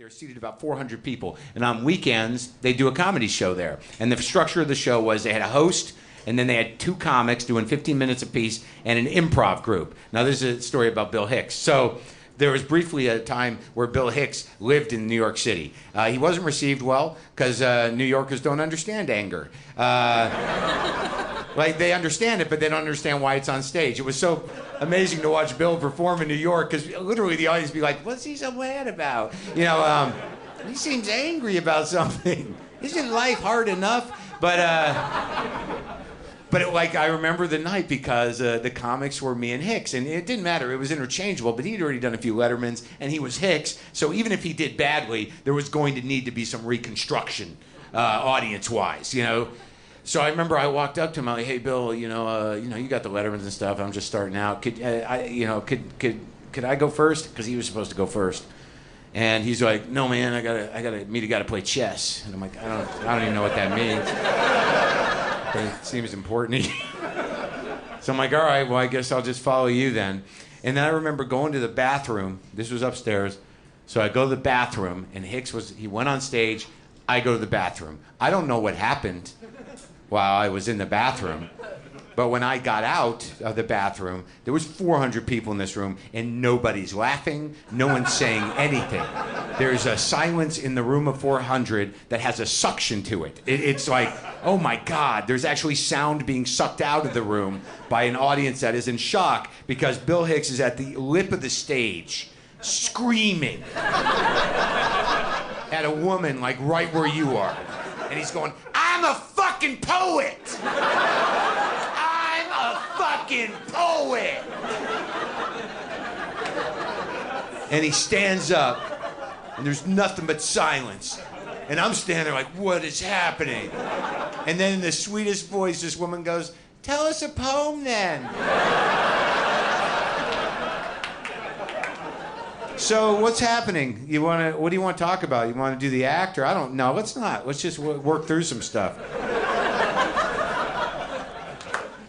They're seated about 400 people. And on weekends, they do a comedy show there. And the structure of the show was they had a host, and then they had two comics doing 15 minutes apiece, and an improv group. Now, this is a story about Bill Hicks. So there was briefly a time where Bill Hicks lived in New York City. He wasn't received well because New Yorkers don't understand anger. Like, they understand it, but they don't understand why it's on stage. It was so amazing to watch Bill perform in New York, because literally the audience would be like, what's he so mad about? You know, he seems angry about something. Isn't life hard enough? But I remember the night because the comics were me and Hicks, and it didn't matter. It was interchangeable, but he'd already done a few Lettermans, and he was Hicks, so even if he did badly, there was going to need to be some reconstruction, audience-wise, you know? So I remember I walked up to him, I'm like, hey, Bill, you got the Lettermans and stuff. I'm just starting out. Could I go first? Because he was supposed to go first. And he's like, no, man, I gotta meet a guy to play chess. And I'm like, I don't even know what that means. But it seems important to you. So I'm like, all right, well, I guess I'll just follow you then. And then I remember going to the bathroom. This was upstairs. So I go to the bathroom, and he went on stage. I go to the bathroom. I don't know what happened while I was in the bathroom. But when I got out of the bathroom, there was 400 people in this room, and nobody's laughing, no one's saying anything. There's a silence in the room of 400 that has a suction to it. It's like, oh my God, there's actually sound being sucked out of the room by an audience that is in shock because Bill Hicks is at the lip of the stage, screaming at a woman like right where you are. And he's going, I'm a fucking poet! I'm a fucking poet! And he stands up, and there's nothing but silence. And I'm standing there like, what is happening? And then in the sweetest voice, this woman goes, tell us a poem then. So what's happening? What do you want to talk about? You want to do the act, or I don't know. Let's not. Let's just work through some stuff.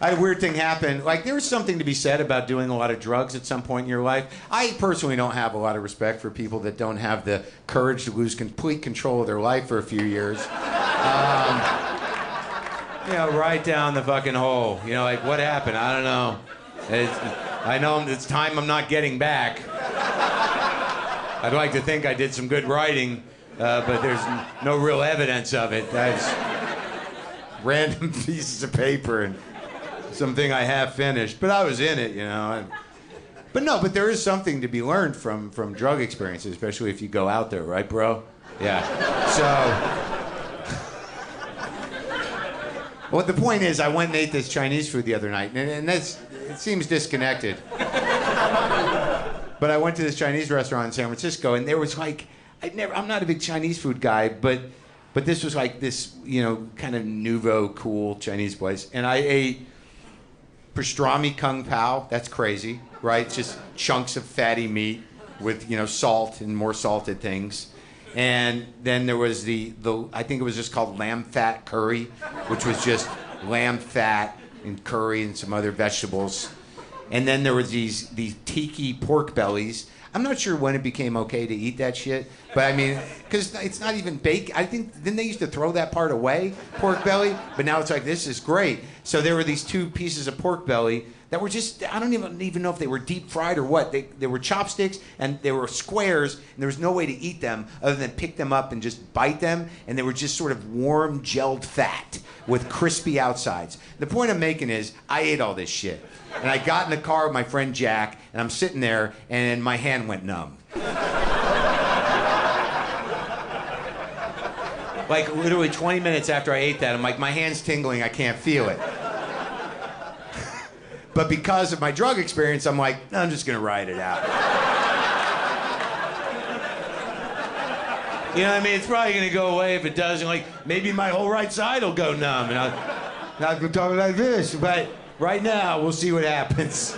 I had a weird thing happen. Like, there was something to be said about doing a lot of drugs at some point in your life. I personally don't have a lot of respect for people that don't have the courage to lose complete control of their life for a few years. Right down the fucking hole. Like, what happened? I don't know. I know it's time I'm not getting back. I'd like to think I did some good writing, but there's no real evidence of it. That's random pieces of paper and something I have finished. But I was in it, But there is something to be learned from drug experiences, especially if you go out there, right, bro? Yeah. So, well, the point is, I went and ate this Chinese food the other night, and it seems disconnected. But I went to this Chinese restaurant in San Francisco, and there was like, I'm not a big Chinese food guy, but this was like this, kind of nouveau cool Chinese place. And I ate pastrami kung pao. That's crazy, right? It's just chunks of fatty meat with, salt and more salted things. And then there was the I think it was just called lamb fat curry, which was just lamb fat and curry and some other vegetables. And then there was these tiki pork bellies. I'm not sure when it became okay to eat that shit, but I mean, because it's not even baked. I think, didn't they used to throw that part away, pork belly? But now it's like, this is great. So there were these two pieces of pork belly that were just, I don't even know if they were deep fried or what. They were chopsticks, and they were squares, and there was no way to eat them other than pick them up and just bite them, and they were just sort of warm, gelled fat with crispy outsides. The point I'm making is, I ate all this shit. And I got in the car with my friend Jack, and I'm sitting there, and my hand went numb. Like, literally 20 minutes after I ate that, I'm like, my hand's tingling, I can't feel it. But because of my drug experience, I'm like, I'm just gonna ride it out. You know what I mean? It's probably gonna go away if it doesn't. Like, maybe my whole right side will go numb, and I'll be talking like this, but right now, we'll see what happens.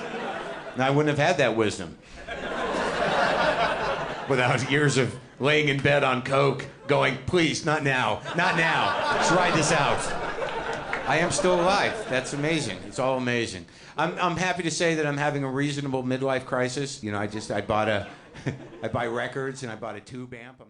And I wouldn't have had that wisdom without years of laying in bed on coke, going, please, not now, not now. Let's ride this out. I am still alive. That's amazing. It's all amazing. I'm happy to say that I'm having a reasonable midlife crisis. I buy records and I bought a tube amp.